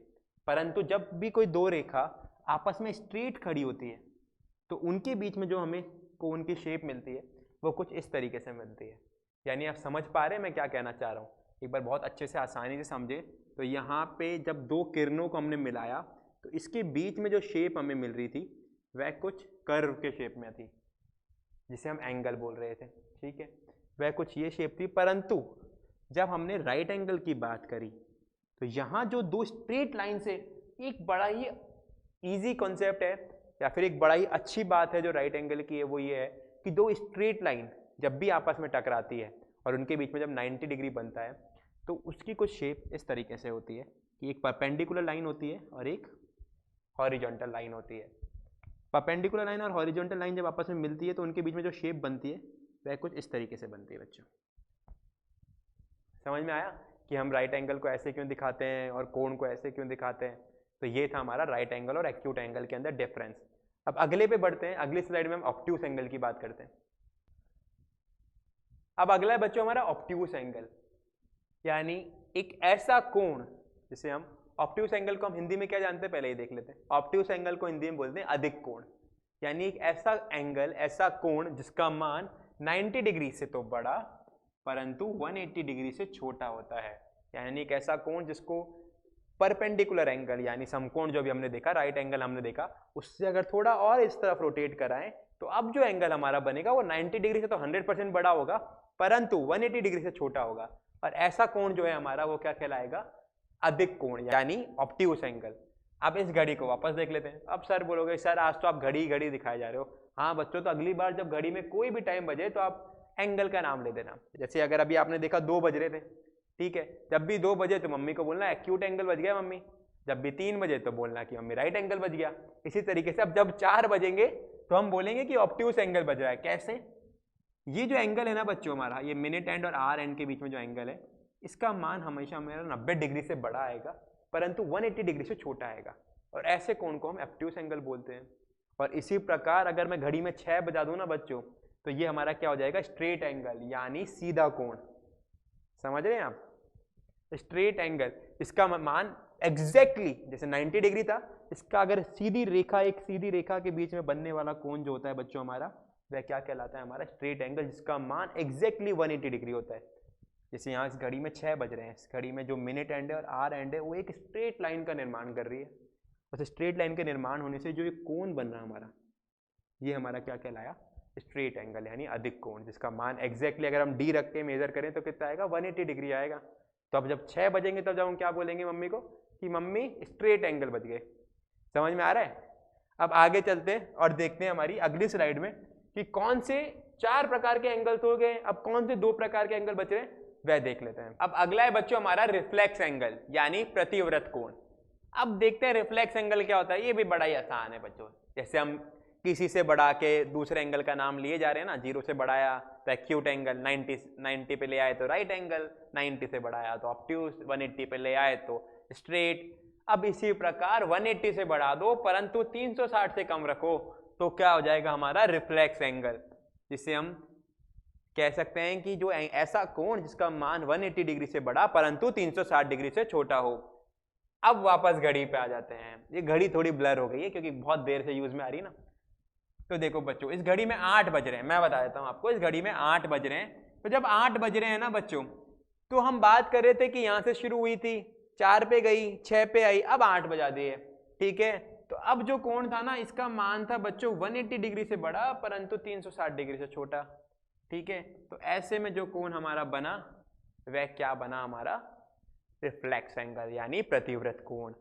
परंतु जब भी कोई 2 रेखा आपस में स्ट्रेट खड़ी होती है तो उनके बीच में जो हमें कोण की शेप मिलती है वो कुछ इस तरीके से मिलती है। यानी आप समझ पा रहे हैं मैं क्या कहना चाह रहा हूँ? एक बार बहुत अच्छे से आसानी से समझे तो यहाँ पे जब 2 किरणों को हमने मिलाया तो इसके बीच में जो शेप हमें मिल रही थी वह कुछ कर्व के शेप में थी जिसे हम एंगल बोल रहे थे। ठीक है, वह कुछ ये शेप थी। परंतु जब हमने राइट एंगल की बात करी तो यहाँ जो 2 स्ट्रेट लाइन से, एक बड़ा ही इजी कॉन्सेप्ट है या फिर एक बड़ा ही अच्छी बात है जो राइट एंगल की है, वो ये है कि 2 स्ट्रेट लाइन जब भी आपस में टकराती है और उनके बीच में जब 90 डिग्री बनता है तो उसकी कुछ शेप इस तरीके से होती है कि एक परपेंडिकुलर लाइन होती है और एक हॉरिजॉन्टल लाइन होती है। परपेंडिकुलर लाइन और हॉरिजॉन्टल लाइन जब आपस में मिलती है तो उनके बीच में जो शेप बनती है वह कुछ इस तरीके से बनती है बच्चों। समझ में आया कि हम राइट एंगल को ऐसे क्यों दिखाते हैं और कोण को ऐसे क्यों दिखाते हैं। तो ये था हमारा राइट एंगल और एक्यूट एंगल के अंदर डिफरेंस। अब अगले पे बढ़ते हैं, अगली स्लाइड में हम ऑब्ट्यूस एंगल की बात करते हैं। अब अगला है बच्चों हमारा ऑब्ट्यूस एंगल, यानी एक ऐसा कोण जिसे हम, ऑब्ट्यूस एंगल को हम हिंदी में क्या जानते हैं पहले ही देख लेते हैं। ऑब्ट्यूस एंगल को हिंदी में बोलते हैं अधिक कोण, यानी एक ऐसा एंगल, ऐसा कोण जिसका मान 90 डिग्री से तो बड़ा परंतु 180 डिग्री से छोटा होता है। यानी एक ऐसा कोण जिसको परपेंडिकुलर एंगल यानी समकोण जो भी हमने देखा, राइट एंगल हमने देखा, उससे अगर थोड़ा और इस तरफ रोटेट कराएं तो अब जो एंगल हमारा बनेगा वो 90 डिग्री से तो 100% बड़ा होगा परंतु 180 डिग्री से छोटा होगा। और ऐसा कोण जो है हमारा वो क्या कहलाएगा, अधिक कोण यानी ऑब्ट्यूस एंगल। अब इस घड़ी को वापस देख लेते हैं। अब सर बोलोगे सर आज तो आप घड़ी घड़ी दिखाए जा रहे हो। हाँ बच्चों, तो अगली बार जब घड़ी में कोई भी टाइम बजे तो आप एंगल का नाम ले देना। जैसे अगर अभी आपने देखा 2 बज रहे थे, ठीक है, जब भी 2 बजे तो मम्मी को बोलना एक्यूट एंगल बज गया मम्मी, जब भी 3 बजे तो बोलना कि मम्मी राइट एंगल बज गया। इसी तरीके से अब जब 4 बजेंगे तो हम बोलेंगे कि ऑब्ट्यूस एंगल बज रहा है। कैसे, ये जो एंगल है ना बच्चों हमारा, ये मिनट एंड और आर एंड के बीच में जो एंगल है, इसका मान हमेशा मेरा 90 डिग्री से बड़ा आएगा परंतु 180 डिग्री से छोटा आएगा, और ऐसे कोण को हम ऑब्ट्यूस एंगल बोलते हैं। और इसी प्रकार अगर मैं घड़ी में 6 बजा दूं ना बच्चों, तो ये हमारा क्या हो जाएगा, स्ट्रेट एंगल यानी सीधा कोण। समझ रहे हैं आप, स्ट्रेट एंगल, इसका मान एग्जैक्टली जैसे 90 डिग्री था, इसका अगर सीधी रेखा, एक सीधी रेखा के बीच में बनने वाला कोण जो होता है बच्चों हमारा, वह क्या कहलाता है, हमारा स्ट्रेट एंगल, जिसका मान एग्जैक्टली 180 डिग्री होता है। जैसे यहाँ इस घड़ी में 6 बज रहे हैं, इस घड़ी में जो मिनट एंड है और आर एंड है वो एक स्ट्रेट लाइन का निर्माण कर रही है। बस स्ट्रेट लाइन के निर्माण होने से जो एक कोण बन रहा है हमारा, ये हमारा क्या कहलाया, स्ट्रेट एंगल यानी अधिक कोण, जिसका मान एग्जैक्टली अगर हम डी रख के मेजर करें तो कितना आएगा, 180 डिग्री आएगा। तो अब जब 6 बजेंगे तब जब हम क्या बोलेंगे मम्मी को कि मम्मी स्ट्रेट एंगल बज गए। समझ में आ रहा है। अब आगे चलते हैं और देखते हैं हमारी अगली स्लाइड में कि कौन से 4 प्रकार के एंगल्स हो गए, अब कौन से 2 प्रकार के एंगल बच रहे हैं वह देख लेते हैं। अब अगला है बच्चों हमारा रिफ्लेक्स एंगल यानी प्रतिव्रत कोण। अब देखते हैं रिफ्लेक्स एंगल क्या होता है। ये भी बड़ा ही आसान है बच्चों, जैसे हम किसी से बढ़ा के दूसरे एंगल का नाम लिए जा रहे हैं ना, 0 से बढ़ाया तो एक्यूट एंगल, 90 पे ले आए तो राइट एंगल, 90 से बढ़ाया तो ऑब्ट्यूस, 180 पे ले आए तो स्ट्रेट। अब इसी प्रकार 180 से बढ़ा दो परंतु 360 से कम रखो तो क्या हो जाएगा हमारा रिफ्लेक्स एंगल, जिसे हम कह सकते हैं कि जो ऐसा कोण जिसका मान 180 डिग्री से बड़ा परंतु 360 डिग्री से छोटा हो। अब वापस घड़ी पे आ जाते हैं। ये घड़ी थोड़ी ब्लर हो गई है क्योंकि बहुत देर से यूज में आ रही है ना। तो देखो बच्चों, इस घड़ी में 8 बज रहे हैं, मैं बता देता हूं आपको, इस घड़ी में 8 बज रहे हैं। तो जब 8 बज रहे हैं ना बच्चों, तो हम बात कर रहे थे कि यहां से शुरू हुई थी, 4 पे गई, 6 पे आई, अब 8 बजा दिए, ठीक है। तो अब जो कोण था ना, इसका मान था बच्चों 180 डिग्री से बड़ा परंतु 360 डिग्री से छोटा, ठीक है। तो ऐसे में जो कोण हमारा बना वह क्या बना, हमारा रिफ्लेक्स एंगल यानी प्रतिव्रत कोण।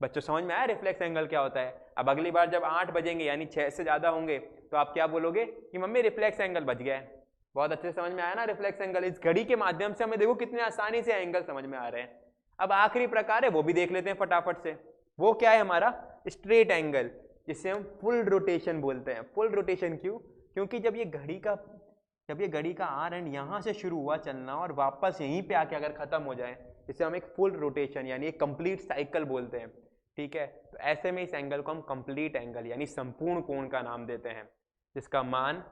बच्चों समझ में आया रिफ्लेक्स एंगल क्या होता है। अब अगली बार जब 8 बजेंगे यानी 6 से ज्यादा होंगे तो आप क्या बोलोगे कि मम्मी रिफ्लेक्स एंगल बज गया है। बहुत अच्छे से समझ में आया ना रिफ्लेक्स एंगल। इस घड़ी के माध्यम से हमें देखो कितने आसानी से एंगल समझ में आ रहे हैं। अब आखिरी प्रकार है वो भी देख लेते हैं फटाफट से। वो क्या है हमारा स्ट्रेट एंगल, जिसे हम फुल रोटेशन बोलते हैं। फुल रोटेशन क्यों, क्योंकि जब ये घड़ी का आर एंड यहाँ से शुरू हुआ चलना और वापस यहीं पे आके अगर खत्म हो जाए, इसे हम एक फुल रोटेशन यानी एक कंप्लीट साइकिल बोलते हैं, ठीक है। तो ऐसे में इस एंगल को हम कंप्लीट एंगल यानी संपूर्ण कोण का नाम देते हैं, जिसका मान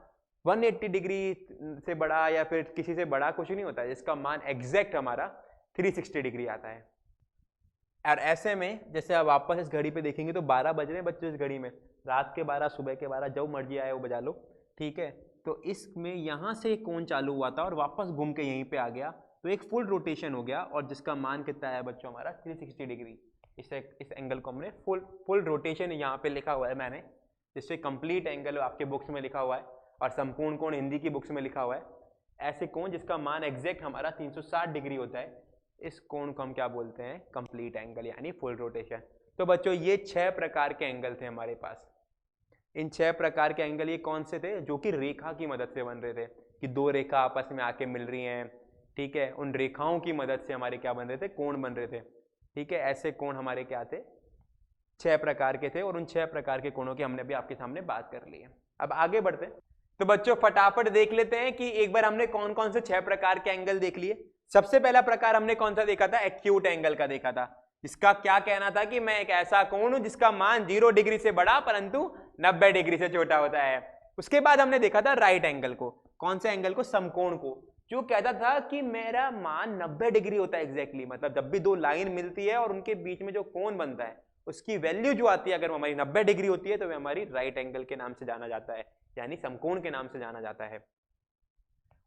180 डिग्री से बड़ा या फिर किसी से बड़ा कुछ नहीं होता है, जिसका मान एग्जैक्ट हमारा 360 डिग्री आता है। और ऐसे में जैसे आप वापस इस घड़ी पे देखेंगे तो 12 बज रहे हैं बच्चों इस घड़ी में, रात के 12, सुबह के 12, जो मर्जी आए वो बजा लो, ठीक है। तो इसमें यहाँ से कोण चालू हुआ था और वापस घूम के यहीं पे आ गया, तो एक फुल रोटेशन हो गया और जिसका मान कितना है बच्चों हमारा 360 डिग्री। इस एंगल को हमने फुल रोटेशन यहाँ पे लिखा हुआ है मैंने, जिससे कंप्लीट एंगल आपके बुक्स में लिखा हुआ है और संपूर्ण कोण हिंदी की बुक्स में लिखा हुआ है। ऐसे कोण जिसका मान एग्जैक्ट हमारा 360 डिग्री होता है, इस कोण को हम क्या बोलते हैं, कंप्लीट एंगल यानी फुल रोटेशन। तो बच्चों ये 6 प्रकार के एंगल थे हमारे पास। इन 6 प्रकार के एंगल ये कौन से थे, जो कि रेखा की मदद से बन रहे थे, कि 2 रेखा आपस में आके मिल रही हैं, ठीक है। उन रेखाओं की मदद से हमारे क्या बन रहे थे, कोण बन रहे थे, ठीक है। ऐसे कोण हमारे क्या थे, 6 प्रकार के थे और उन 6 प्रकार के कोणों की हमने भी आपके सामने बात कर ली है। अब आगे बढ़ते हैं। तो बच्चों फटाफट देख लेते हैं कि एक बार हमने कौन कौन से 6 प्रकार के एंगल देख लिए। सबसे पहला प्रकार हमने कौन सा देखा था? एक्यूट एंगल का देखा था। इसका क्या कहना था कि मैं एक ऐसा कोण हूं जिसका मान 0 डिग्री से बड़ा परंतु 90 डिग्री से छोटा होता है। उसके बाद हमने देखा था राइट एंगल को। कौन से एंगल को? समकोण को, जो कहता था कि मेरा मान 90 डिग्री होता है एग्जैक्टली। मतलब जब भी दो लाइन मिलती है और उनके बीच में जो कोण बनता है उसकी वैल्यू जो आती है अगर वो हमारी 90 डिग्री होती है तो वह हमारी राइट एंगल के नाम से जाना जाता है, यानी समकोण के नाम से जाना जाता है।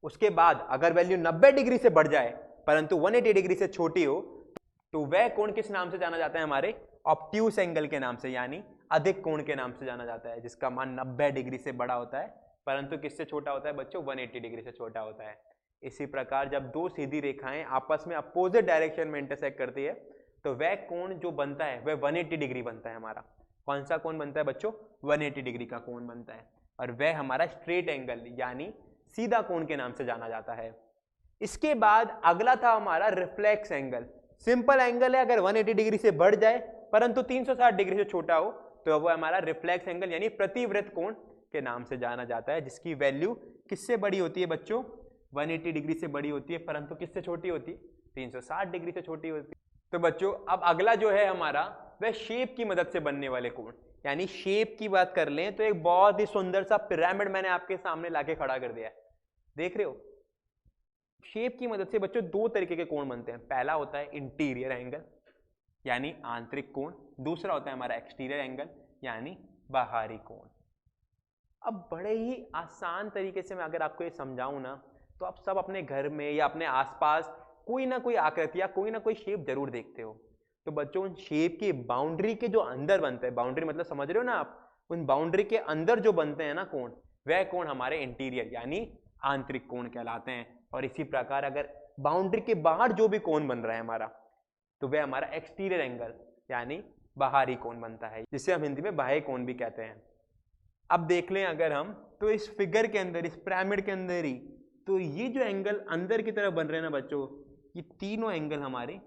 उसके बाद अगर वैल्यू 90 डिग्री से बढ़ जाए परंतु 180 डिग्री से छोटी हो तो वह कोण किस नाम से जाना जाता है? हमारे ऑब्ट्यूस एंगल के नाम से, यानी अधिक कोण के नाम से जाना जाता है, जिसका मान 90 डिग्री से बड़ा होता है परंतु किससे छोटा होता है बच्चों? 180 डिग्री से छोटा होता है। इसी प्रकार जब दो सीधी रेखाएं आपस में अपोजिट डायरेक्शन में इंटरसेक्ट करती है तो वह कोण जो बनता है वह 180 डिग्री बनता है हमारा। कौन सा कोण बनता है बच्चों? 180 डिग्री का कोण बनता है और वह हमारा स्ट्रेट एंगल यानी सीधा कोण के नाम से जाना जाता है। इसके बाद अगला था हमारा रिफ्लेक्स एंगल। सिंपल एंगल है, अगर 180 डिग्री से बढ़ जाए परंतु 360 डिग्री से छोटा हो तो वह हमारा रिफ्लेक्स एंगल यानी प्रतिवृत्त कोण के नाम से जाना जाता है, जिसकी वैल्यू किससे बड़ी होती है बच्चों? 180 डिग्री से बड़ी होती है परंतु किससे छोटी होती है? 360 डिग्री से छोटी होती है। तो बच्चों अब अगला जो है हमारा वह शेप की मदद से बनने वाले कोण, यानी शेप की बात कर लें तो एक बहुत ही सुंदर सा पिरामिड मैंने आपके सामने लाके खड़ा कर दिया है, देख रहे हो? शेप की मदद से बच्चों दो तरीके के कोण बनते हैं। पहला होता है इंटीरियर एंगल यानी आंतरिक कोण, दूसरा होता है हमारा एक्सटीरियर एंगल यानी बाहरी कोण। अब बड़े ही आसान तरीके से मैं अगर आपको ये समझाऊं ना तो आप सब अपने घर में या अपने आसपास कोई ना कोई आकृति या कोई ना कोई शेप जरूर देखते हो। तो बच्चों उन शेप की बाउंड्री के जो अंदर बनते हैं, बाउंड्री मतलब समझ रहे हो ना आप, उन बाउंड्री के अंदर जो बनते हैं ना कोण, वह कोण हमारे इंटीरियर यानी आंतरिक कोण कहलाते हैं। और इसी प्रकार अगर बाउंड्री के बाहर जो भी कोण बन रहा है हमारा तो वह हमारा एक्सटीरियर एंगल यानी बाहरी कोण बनता है, जिसे हम हिंदी में बाह्य कोण भी कहते हैं। अब देख लें अगर हम तो इस फिगर के अंदर, इस पिरामिड के अंदर ही, तो ये जो एंगल अंदर की तरफ बन रहे हैं ना बच्चों, ये तीनों एंगल हमारे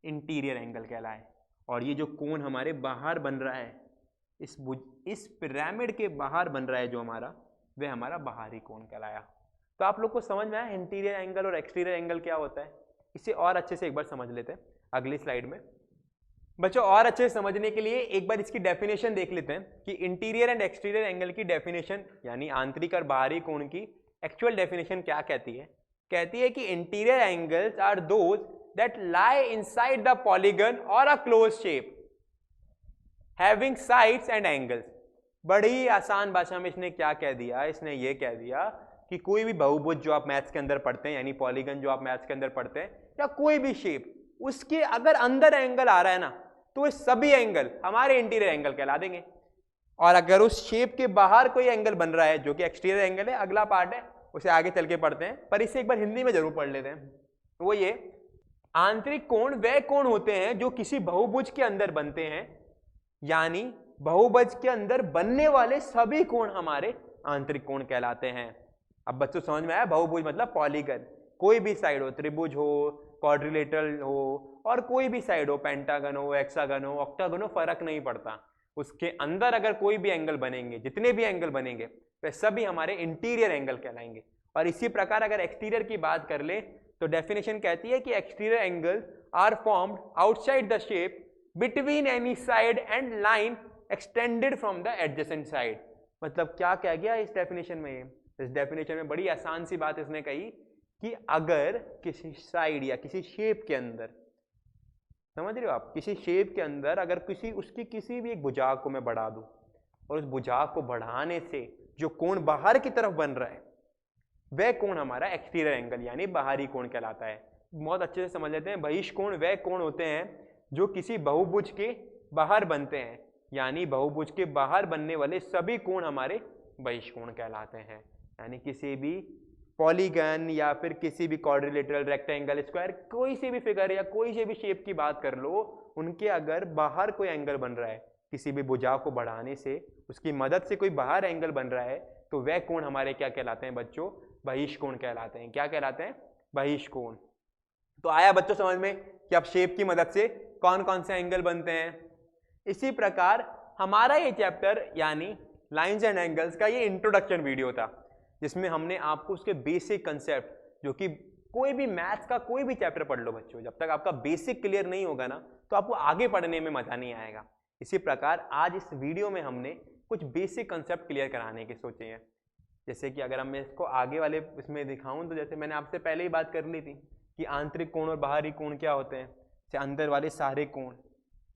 इंटीरियर एंगल कहलाए। और ये जो कोण हमारे बाहर बन रहा है, इस पिरामिड के बाहर बन रहा है जो हमारा, वह हमारा बाहरी कोण कहलाया। तो आप लोग को समझ में आया इंटीरियर एंगल और एक्सटीरियर एंगल क्या होता है? इसे और अच्छे से एक बार समझ लेते हैं अगली स्लाइड में। बच्चों और अच्छे से समझने के लिए एक बार इसकी डेफिनेशन देख लेते हैं कि इंटीरियर एंड एक्सटीरियर एंगल की डेफिनेशन यानी आंतरिक और बाहरी कोण की एक्चुअल डेफिनेशन क्या कहती है। कहती है कि interior angles are those that lie inside the polygon और a close shape having sides and angles. बड़ी आसान भाषा में इसने क्या कह दिया? इसने ये कह दिया कि कोई भी बहुभुज जो आप मैथ्स के अंदर पढ़ते हैं यानी पॉलीगन जो आप मैथ्स के अंदर पढ़ते हैं या कोई भी शेप, उसके अगर अंदर एंगल आ रहा है ना तो ये सभी एंगल हमारे इंटीरियर एंगल कहला देंगे। और अगर उस शेप के बाहर कोई एंगल बन रहा है जो कि एक्सटीरियर एंगल है, अगला पार्ट है उसे आगे चल के पढ़ते हैं, पर इसे एक बार हिंदी में जरूर पढ़ लेते हैं। वो ये आंतरिक कोण वह कोण होते हैं जो किसी बहुभुज के अंदर बनते हैं, यानी बहुभुज के अंदर बनने वाले सभी कोण हमारे आंतरिक कोण कहलाते हैं। अब बच्चों समझ में आया? बहुभुज मतलब पॉलीगन, कोई भी साइड हो, त्रिभुज हो, क्वाड्रिलेटरल हो और कोई भी साइड हो, पेंटागन हो, हेक्सागन हो, ऑक्टागन हो, फर्क नहीं पड़ता, उसके अंदर अगर कोई भी एंगल बनेंगे, जितने भी एंगल बनेंगे वे सभी हमारे इंटीरियर एंगल कहलाएंगे। और इसी प्रकार अगर एक्सटीरियर की बात कर ले तो डेफिनेशन कहती है कि exterior angles are formed outside the shape between any side and line extended from the adjacent side. मतलब क्या कह गया इस डेफिनेशन में? इस डेफिनेशन में बड़ी आसान सी बात इसने कही कि अगर किसी साइड या किसी शेप के अंदर, समझ रहे हो आप, किसी शेप के अंदर अगर उसकी किसी भी एक भुजाग को मैं बढ़ा दूं और उस भुजाग को बढ़ाने से जो कोण बाहर की तरफ बन रहा है वह कोण हमारा एक्सटीरियर एंगल यानी बाहरी कोण कहलाता है। बहुत अच्छे से समझ लेते हैं। बहिष्कोण वह कोण होते हैं जो किसी बहुभुज के बाहर बनते हैं, यानी बहुभुज के बाहर बनने वाले सभी कोण हमारे बहिष्कोण कहलाते हैं। यानी किसी भी पॉलीगन या फिर किसी भी क्वाड्रिलेटरल, रेक्टेंगल, स्क्वायर, कोई से भी फिगर या कोई से भी शेप की बात कर लो, उनके अगर बाहर कोई एंगल बन रहा है, किसी भी भुजा को बढ़ाने से उसकी मदद से कोई बाहर एंगल बन रहा है, तो वह कोण हमारे क्या कहलाते हैं बच्चों? बहिष्कोण कहलाते हैं। क्या कहलाते हैं? बहिष्कोण। तो आया बच्चों समझ में कि अब शेप की मदद से कौन कौन से एंगल बनते हैं। इसी प्रकार हमारा ये चैप्टर यानी लाइंस एंड एंगल्स का ये इंट्रोडक्शन वीडियो था, जिसमें हमने आपको उसके बेसिक कंसेप्ट, जो कि कोई भी मैथ्स का कोई भी चैप्टर पढ़ लो बच्चों, जब तक आपका बेसिक क्लियर नहीं होगा ना तो आपको आगे पढ़ने में मजा नहीं आएगा। इसी प्रकार आज इस वीडियो में हमने कुछ बेसिक कंसेप्ट क्लियर कराने के सोचे हैं। जैसे कि अगर मैं इसको आगे वाले इसमें दिखाऊं तो जैसे मैंने आपसे पहले ही बात कर ली थी कि आंतरिक कोण और बाहरी कोण क्या होते हैं। जैसे अंदर वाले सारे कोण,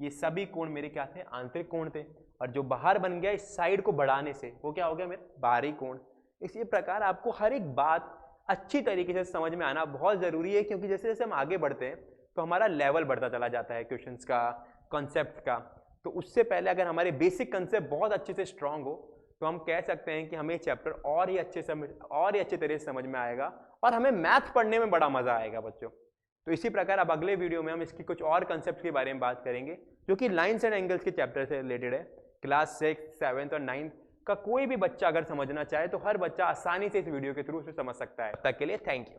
ये सभी कोण मेरे क्या थे, आंतरिक कोण थे, और जो बाहर बन गया इस साइड को बढ़ाने से वो क्या हो गया मेरे बाहरी कोण। इसी प्रकार आपको हर एक बात अच्छी तरीके से समझ में आना बहुत ज़रूरी है, क्योंकि जैसे जैसे हम आगे बढ़ते हैं तो हमारा लेवल बढ़ता चला जाता है क्वेश्चंस का, कॉन्सेप्ट का। तो उससे पहले अगर हमारे बेसिक कंसेप्ट बहुत अच्छे से स्ट्रांग हो तो हम कह सकते हैं कि हमें चैप्टर और ही अच्छे तरह से समझ में आएगा और हमें मैथ पढ़ने में बड़ा मजा आएगा बच्चों। तो इसी प्रकार अब अगले वीडियो में हम इसकी कुछ और कंसेप्ट के बारे में बात करेंगे, जो कि लाइंस एंड एंगल्स के चैप्टर से रिलेटेड है। क्लास 6, 7 और 9 का कोई भी बच्चा अगर समझना चाहे तो हर बच्चा आसानी से इस वीडियो के थ्रू उसे समझ सकता है। तब तक के लिए थैंक यू।